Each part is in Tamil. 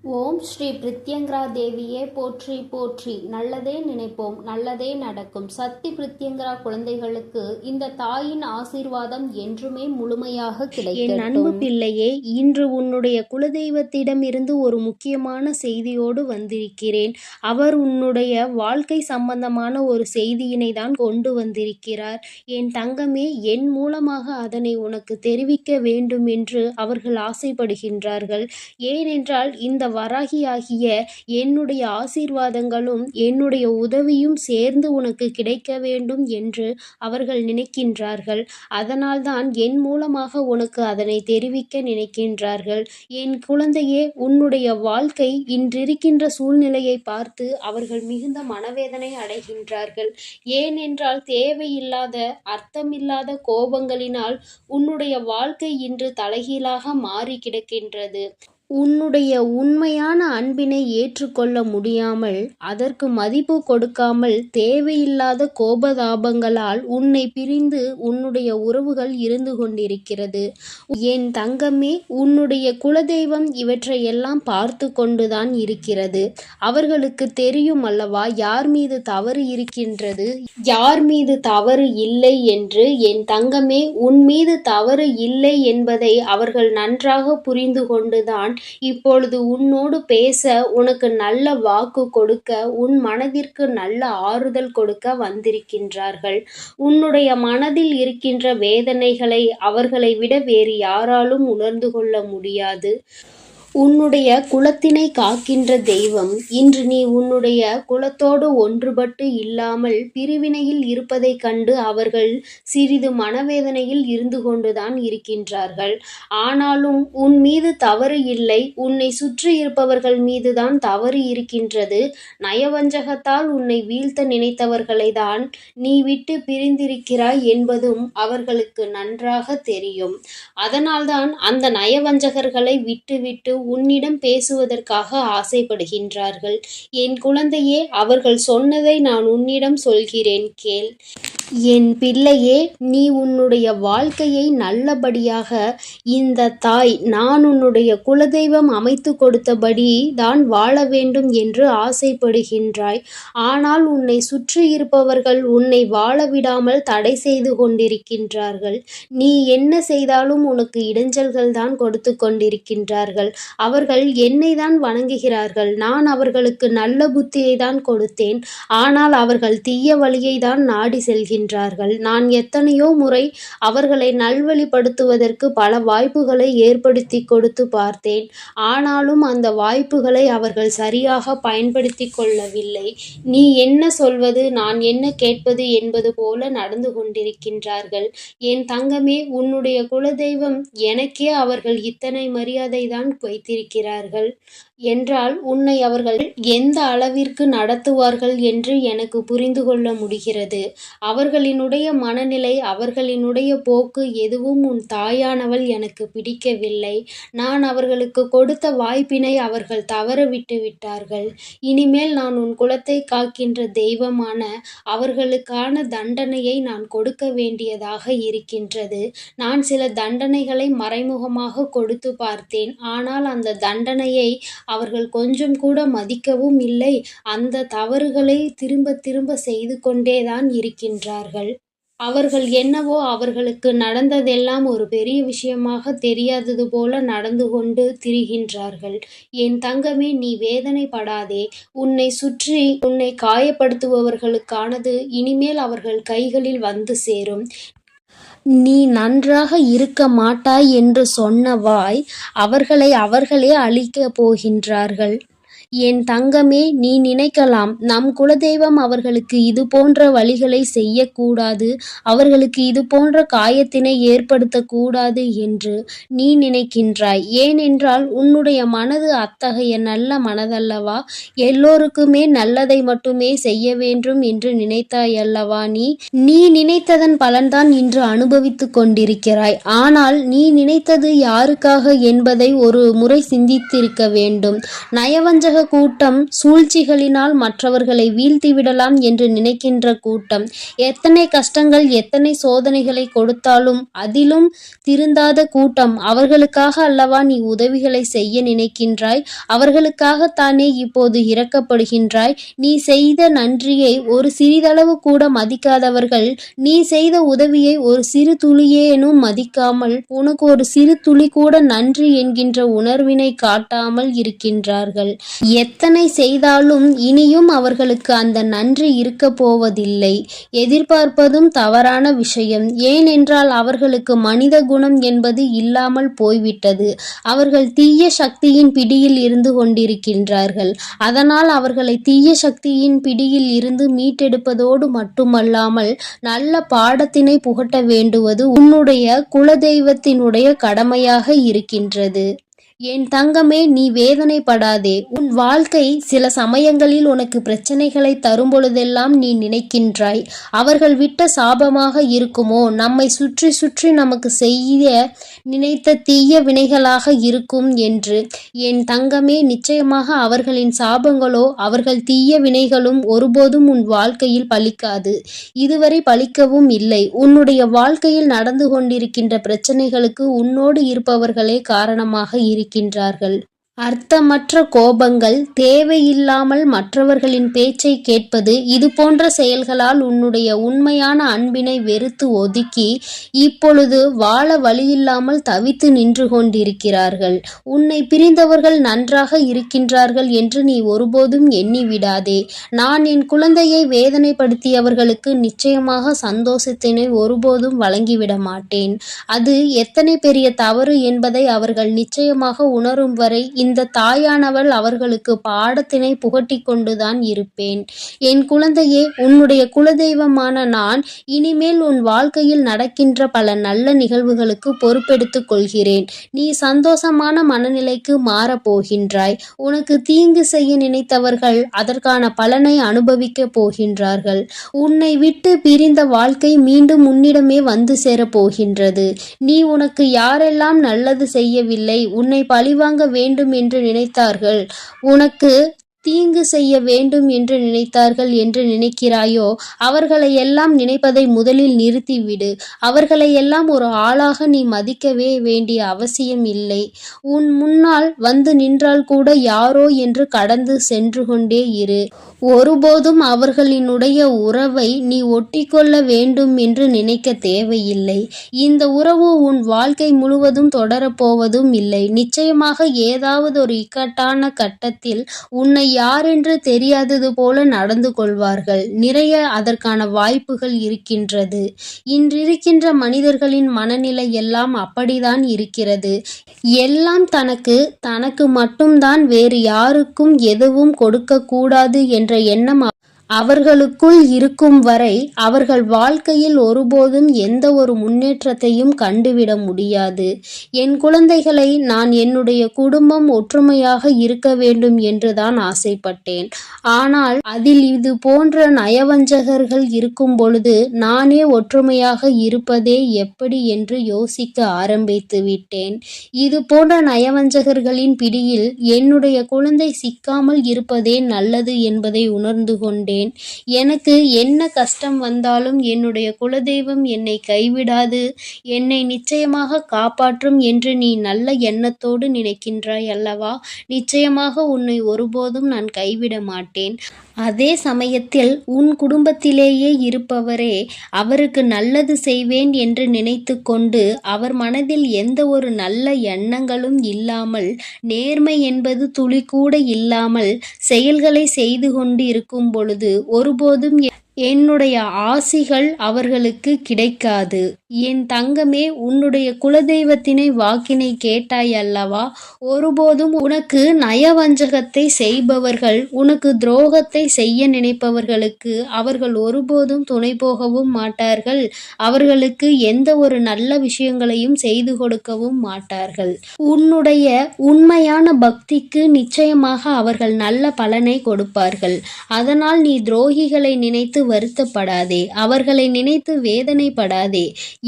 ஓம் ஸ்ரீ பிரித்யங்கரா தேவியே போற்றி போற்றி. நல்லதே நினைப்போம், நல்லதே நடக்கும். சக்தி பிரித்யங்கரா குழந்தைகளுக்கு இந்த தாயின் ஆசீர்வாதம் என்றுமே முழுமையாக கிடைக்கும். என் அன்பு பிள்ளையே, இன்று உன்னுடைய குலதெய்வத்திடம் இருந்து ஒரு முக்கியமான செய்தியோடு வந்திருக்கிறேன். அவர் உன்னுடைய வாழ்க்கை சம்பந்தமான ஒரு செய்தியினை தான் கொண்டு வந்திருக்கிறார். என் தங்கமே, என் மூலமாக அதனை உனக்கு தெரிவிக்க வேண்டும் என்று அவர்கள் ஆசைப்படுகின்றார்கள். ஏனென்றால் இந்த வராகியாகிய என்னுடைய ஆசீர்வாதங்களும் என்னுடைய உதவியும் சேர்ந்து உனக்கு கிடைக்க வேண்டும் என்று அவர்கள் நினைக்கின்றார்கள். அதனால்தான் என் மூலமாக உனக்கு அதனை தெரிவிக்க நினைக்கின்றார்கள். என் குழந்தையே, உன்னுடைய வாழ்க்கை இன்றிருக்கின்ற சூழ்நிலையை பார்த்து அவர்கள் மிகுந்த மனவேதனை அடைகின்றார்கள். ஏனென்றால் தேவையில்லாத அர்த்தமில்லாத கோபங்களினால் உன்னுடைய வாழ்க்கை இன்று தலைகீழாக மாறி கிடக்கின்றது. உன்னுடைய உண்மையான அன்பினை ஏற்றுக்கொள்ள முடியாமல், அதற்கு மதிப்பு கொடுக்காமல், தேவையில்லாத கோபதாபங்களால் உன்னை பிரிந்து உன்னுடைய உறவுகள் இருந்து கொண்டிருக்கிறது. என் தங்கமே, உன்னுடைய குலதெய்வம் இவற்றையெல்லாம் பார்த்து கொண்டுதான் இருக்கிறது. அவர்களுக்கு தெரியும் அல்லவா யார் மீது தவறு இருக்கின்றது, யார் மீது தவறு இல்லை என்று. என் தங்கமே, உன் மீது தவறு இல்லை என்பதை அவர்கள் நன்றாக புரிந்து கொண்டுதான் இப்பொழுது உன்னோடு பேச, உனக்கு நல்ல வாக்கு கொடுக்க, உன் மனதிற்கு நல்ல ஆறுதல் கொடுக்க வந்திருக்கின்றார்கள். உன்னுடைய மனதில் இருக்கின்ற வேதனைகளை அவர்களை விட வேறு யாராலும் உணர்ந்து கொள்ள முடியாது. உன்னுடைய குலத்தினை காக்கின்ற தெய்வம் இன்று நீ உன்னுடைய குலத்தோடு ஒன்றுபட்டு இல்லாமல் பிரிவினையில் இருப்பதைக் கண்டு அவர்கள் சிறிது மனவேதனையில் இருந்து கொண்டுதான் இருக்கின்றார்கள். ஆனாலும் உன் மீது தவறு இல்லை, உன்னை சுற்றி இருப்பவர்கள் மீதுதான் தவறு இருக்கின்றது. நயவஞ்சகத்தால் உன்னை வீழ்த்த நினைத்தவர்களை தான் நீ விட்டு பிரிந்திருக்கிறாய் என்பதும் அவர்களுக்கு நன்றாக தெரியும். அதனால்தான் அந்த நயவஞ்சகர்களை விட்டுவிட்டு உன்னிடம் பேசுவதற்காக ஆசைப்படுகின்றார்கள். என் குழந்தையே, அவர்கள் சொன்னதை நான் உன்னிடம் சொல்கிறேன், கேள். என் பிள்ளையே, நீ உன்னுடைய வாழ்க்கையை நல்லபடியாக இந்த தாய் நான் உன்னுடைய குலதெய்வம் அமைத்து கொடுத்தபடி தான் வாழ வேண்டும் என்று ஆசைப்படுகின்றாய். ஆனால் உன்னை சுற்றி இருப்பவர்கள் உன்னை வாழ விடாமல் தடை செய்து கொண்டிருக்கின்றார்கள். நீ என்ன செய்தாலும் உனக்கு இடைஞ்சல்கள் தான் கொடுத்து கொண்டிருக்கின்றார்கள். அவர்கள் என்னை தான் வணங்குகிறார்கள். நான் அவர்களுக்கு நல்ல புத்தியை தான் கொடுத்தேன். ஆனால் அவர்கள் தீய வழியை தான் நாடி செல்கிறார்கள். நான் எத்தனையோ முறை அவர்களை நல்வழிப்படுத்துவதற்கு பல வாய்ப்புகளை ஏற்படுத்தி கொடுத்து பார்த்தேன். ஆனாலும் அந்த வாய்ப்புகளை அவர்கள் சரியாக பயன்படுத்தி கொள்ளவில்லை. நீ என்ன சொல்வது, நான் என்ன கேட்பது என்பது போல நடந்து கொண்டிருக்கின்றார்கள். என் தங்கமே, உன்னுடைய குலதெய்வம் எனக்கே அவர்கள் இத்தனை மரியாதை தான் வைத்திருக்கிறார்கள் என்றால் உன்னை அவர்கள் எந்த அளவிற்கு நடத்துவார்கள் என்று எனக்கு புரிந்து கொள்ள முடிகிறது. அவர்களினுடைய மனநிலை, அவர்களினுடைய போக்கு எதுவும் உன் தாயானவள் எனக்கு பிடிக்கவில்லை. நான் அவர்களுக்கு கொடுத்த வாய்ப்பினை அவர்கள் தவற விட்டு விட்டார்கள். இனிமேல் நான் உன் குலத்தை காக்கின்ற தெய்வமான அவர்களுக்கான தண்டனையை நான் கொடுக்க வேண்டியதாக இருக்கின்றது. நான் சில தண்டனைகளை மறைமுகமாக கொடுத்து பார்த்தேன். ஆனால் அந்த தண்டனையை அவர்கள் கொஞ்சம் கூட மதிக்கவும் இல்லை. அந்த தவறுகளை திரும்ப திரும்ப செய்து கொண்டேதான் இருக்கின்றார்கள். அவர்கள் என்னவோ அவர்களுக்கு நடந்ததெல்லாம் ஒரு பெரிய விஷயமாக தெரியாதது போல நடந்து கொண்டு திரிகின்றார்கள். என் தங்கமே, நீ வேதனைப்படாதே. உன்னை சுற்றி உன்னை காயப்படுத்துபவர்களுக்கானது இனிமேல் அவர்கள் கைகளில் வந்து சேரும். நீ நன்றாக இருக்க மாட்டாய் என்று சொன்ன வாய் அவர்களே அழிக்கப் போகின்றார்கள். என் தங்கமே, நீ நினைக்கலாம், நம் குலதெய்வம் அவர்களுக்கு இது போன்ற வழிகளை செய்யக்கூடாது, அவர்களுக்கு இது போன்ற காயத்தினை ஏற்படுத்தக்கூடாது என்று நீ நினைக்கின்றாய். ஏனென்றால் உன்னுடைய மனது அத்தகைய நல்ல மனதல்லவா? எல்லோருக்குமே நல்லதை மட்டுமே செய்ய வேண்டும் என்று நினைத்தாய் அல்லவா? நீ நினைத்ததன் பலன்தான் இன்று அனுபவித்து கொண்டிருக்கிறாய். ஆனால் நீ நினைத்தது யாருக்காக என்பதை ஒரு முறை சிந்தித்திருக்க வேண்டும். நயவஞ்சக வஞ்சக கூட்டம், சூழ்ச்சிகளினால் மற்றவர்களை வீழ்த்திவிடலாம் என்று நினைக்கின்ற கூட்டம். எத்தனை கஷ்டங்கள், எத்தனை சோதனைகளை கொடுத்தாலும் அதிலும் திருந்தாத கூட்டம். அவர்களுக்காக அல்லவா நீ உதவிகளை செய்ய நினைக்கின்றாய்? அவர்களுக்காகத்தானே இப்போது இரக்கப்படுகின்றாய்? நீ செய்த நன்றியை ஒரு சிறிதளவு கூட மதிக்காதவர்கள் நீ செய்த உதவியை ஒரு சிறு துளியேனும் மதிக்காமல் உனக்கு ஒரு சிறு துளி கூட நன்றி என்கின்ற உணர்வினை காட்டாமல் இருக்கின்றார்கள். எத்தனை செய்தாலும் இனியும் அவர்களுக்கு அந்த நன்றி இருக்க போவதில்லை. எதிர்பார்ப்பதும் தவறான விஷயம். ஏனென்றால் அவர்களுக்கு மனித குணம் என்பது இல்லாமல் போய்விட்டது. அவர்கள் தீய சக்தியின் பிடியில் இருந்து கொண்டிருக்கின்றார்கள். அதனால் அவர்களை தீய சக்தியின் பிடியில் இருந்து மீட்டெடுப்பதோடு மட்டுமல்லாமல் நல்ல பாடத்தினை புகட்ட வேண்டுவது உன்னுடைய குலதெய்வத்தினுடைய கடமையாக இருக்கின்றது. என் தங்கமே, நீ வேதனைப்படாதே. உன் வாழ்க்கை சில சமயங்களில் உனக்கு பிரச்சனைகளை தரும் பொழுதெல்லாம் நீ நினைக்கின்றாய், அவர்கள் விட்ட சாபமாக இருக்குமோ, நம்மை சுற்றி சுற்றி நமக்கு செய்ய நினைத்த தீய வினைகளாக இருக்கும் என்று. என் தங்கமே, நிச்சயமாக அவர்களின் சாபங்களோ அவர்கள் தீய வினைகளும் ஒருபோதும் உன் வாழ்க்கையில் பலிக்காது. இதுவரை பலிக்கவும் இல்லை. உன்னுடைய வாழ்க்கையில் நடந்து கொண்டிருக்கின்ற பிரச்சனைகளுக்கு உன்னோடு இருப்பவர்களே காரணமாக இருக்கின்றார்கள். அர்த்தமற்ற கோபங்கள், தேவையில்லாமல் மற்றவர்களின் பேச்சை கேட்பது, இது போன்ற செயல்களால் உன்னுடைய உண்மையான அன்பினை வெறுத்து ஒதுக்கி இப்பொழுது வாழ வழியில்லாமல் தவித்து நின்று கொண்டிருக்கிறார்கள். உன்னை பிரிந்தவர்கள் நன்றாக இருக்கின்றார்கள் என்று நீ ஒருபோதும் எண்ணி விடாதே. நான் என் குழந்தையை வேதனைப்படுத்தியவர்களுக்கு நிச்சயமாக சந்தோஷத்தினை ஒருபோதும் வழங்கிவிட மாட்டேன். அது எத்தனை பெரிய தவறு என்பதை அவர்கள் நிச்சயமாக உணரும் வரை இந்த தாயானவள் அவர்களுக்கு பாடத்தினை புகட்டி கொண்டுதான் இருப்பேன். என் குழந்தையே, உன்னுடைய குலதெய்வமான நான் இனிமேல் உன் வாழ்க்கையில் நடக்கின்ற பல நல்ல நிகழ்வுகளுக்கு பொறுப்பெடுத்துக் கொள்கிறேன். நீ சந்தோஷமான மனநிலைக்கு மாறப்போகின்றாய். உனக்கு தீங்கு செய்ய நினைத்தவர்கள் அதற்கான பலனை அனுபவிக்க போகின்றார்கள். உன்னை விட்டு பிரிந்த வாழ்க்கை மீண்டும் உன்னிடமே வந்து சேரப்போகின்றது. நீ உனக்கு யாரெல்லாம் நல்லது செய்யவில்லை, உன்னை பழிவாங்க வேண்டும் என்று நினைத்தார்கள், உனக்கு தீங்கு செய்ய வேண்டும் என்று நினைத்தார்கள் என்று நினைக்கிறாயோ, அவர்களை எல்லாம் நினைப்பதை முதலில் நிறுத்திவிடு. அவர்களை எல்லாம் ஒரு ஆளாக நீ மதிக்கவே வேண்டிய அவசியம் இல்லை. உன் முன்னால் வந்து நின்றால் கூட யாரோ என்று கடந்து சென்று கொண்டே இரு. ஒருபோதும் அவர்களினுடைய உறவை நீ ஒட்டிக்கொள்ள வேண்டும் என்று நினைக்க தேவையில்லை. இந்த உறவு உன் வாழ்க்கை முழுவதும் தொடரப்போவதும் இல்லை. நிச்சயமாக ஏதாவது ஒரு இக்கட்டான கட்டத்தில் உன்னை யாரென்று தெரியாதது போல நடந்து கொள்வார்கள். நிறைய அதற்கான வாய்ப்புகள் இருக்கின்றது. இன்றிருக்கின்ற மனிதர்களின் மனநிலை எல்லாம் அப்படிதான் இருக்கிறது. எல்லாம் தனக்கு மட்டும்தான், வேறு யாருக்கும் எதுவும் கொடுக்க கூடாது என்ற எண்ணம் அவர்களுக்குள் இருக்கும் வரை அவர்கள் வாழ்க்கையில் ஒருபோதும் எந்த ஒரு முன்னேற்றத்தையும் கண்டுவிட முடியாது. என் குழந்தைகளை நான் என்னுடைய குடும்பம் ஒற்றுமையாக இருக்க வேண்டும் என்றுதான் ஆசைப்பட்டேன். ஆனால் அதில் இது போன்ற நயவஞ்சகர்கள் இருக்கும் பொழுது நானே ஒற்றுமையாக இருப்பதே எப்படி என்று யோசிக்க ஆரம்பித்து விட்டேன். இது போன்ற நயவஞ்சகர்களின் பிடியில் என்னுடைய குழந்தை சிக்காமல் இருப்பதே நல்லது என்பதை உணர்ந்து கொண்டேன். எனக்கு என்ன கஷ்டம் வந்தாலும் என்னுடைய குலதெய்வம் என்னை கைவிடாது, என்னை நிச்சயமாக காப்பாற்றும் என்று நீ நல்ல எண்ணத்தோடு நினைக்கின்றாய் அல்லவா? நிச்சயமாக உன்னை ஒருபோதும் நான் கைவிட மாட்டேன். அதே சமயத்தில் உன் குடும்பத்திலேயே இருப்பவரே அவருக்கு நல்லது செய்வேன் என்று நினைத்து கொண்டு அவர் மனதில் எந்த ஒரு நல்ல எண்ணங்களும் இல்லாமல், நேர்மை என்பது துளி கூட இல்லாமல் செயல்களை செய்து கொண்டு இருக்கும் பொழுது ஒருபோதும் என்னுடைய ஆசிகள் அவர்களுக்கு கிடைக்காது. என் தங்கமே, உன்னுடைய குலதெய்வத்தினை வாக்கினை கேட்டாய் அல்லவா? ஒருபோதும் உனக்கு நயவஞ்சகத்தை செய்பவர்கள், உனக்கு துரோகத்தை செய்ய நினைப்பவர்களுக்கு அவர்கள் ஒருபோதும் துணை போகவும் மாட்டார்கள். அவர்களுக்கு எந்த ஒரு நல்ல விஷயங்களையும் செய்து கொடுக்கவும் மாட்டார்கள். உன்னுடைய உண்மையான பக்திக்கு நிச்சயமாக அவர்கள் நல்ல பலனை கொடுப்பார்கள். அதனால் நீ துரோகிகளை நினைத்து வருத்தப்படாதே, அவர்களை நினைத்து வேதனைப்படாதே.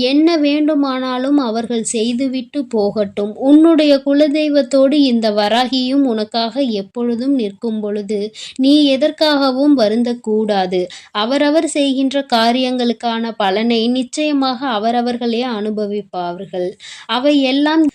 என்ன வேண்டுமானாலும் அவர்கள் செய்துவிட்டு போகட்டும். உன்னுடைய குலதெய்வத்தோடு இந்த வராகியும் உனக்காக எப்பொழுதும் நிற்கும் பொழுது நீ எதற்காகவும் வருந்தக்கூடாது. அவரவர் செய்கின்ற காரியங்களுக்கான பலனை நிச்சயமாக அவரவர்களே அனுபவிப்பார்கள். அவை எல்லாம்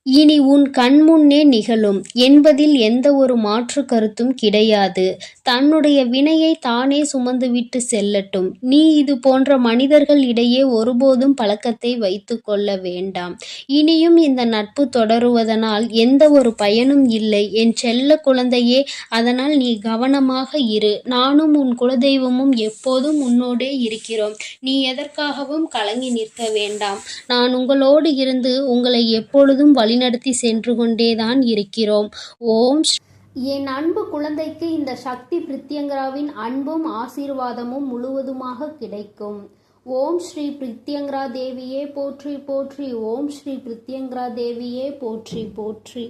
இனி உன் கண்முன்னே நிகழும் என்பதில் எந்த ஒரு மாற்று கருத்தும் கிடையாது. தன்னுடைய வினையை தானே சுமந்துவிட்டு செல்லட்டும். நீ இது போன்ற மனிதர்கள் இடையே ஒருபோதும் பழக்கத்தை வைத்து கொள்ள வேண்டாம். இனியும் இந்த நட்பு தொடருவதனால் எந்த ஒரு பயனும் இல்லை என் செல்ல குழந்தையே. அதனால் நீ கவனமாக இரு. நானும் உன் குலதெய்வமும் எப்போதும் உன்னோடே இருக்கிறோம். நீ எதற்காகவும் கலங்கி நிற்க வேண்டாம். நான் உங்களோடு இருந்து உங்களை எப்பொழுதும் வழிநடத்தி சென்று கொண்டேதான் இருக்கிறோம். ஓம் என் அன்பு குழந்தைக்கு இந்த சக்தி பிரித்யங்கராவின் அன்பும் ஆசீர்வாதமும் முழுவதுமாக கிடைக்கும். ஓம் ஸ்ரீ பிரித்யங்கரா தேவியே போற்றி போற்றி. ஓம் ஸ்ரீ பிரித்யங்கரா தேவியே போற்றி போற்றி.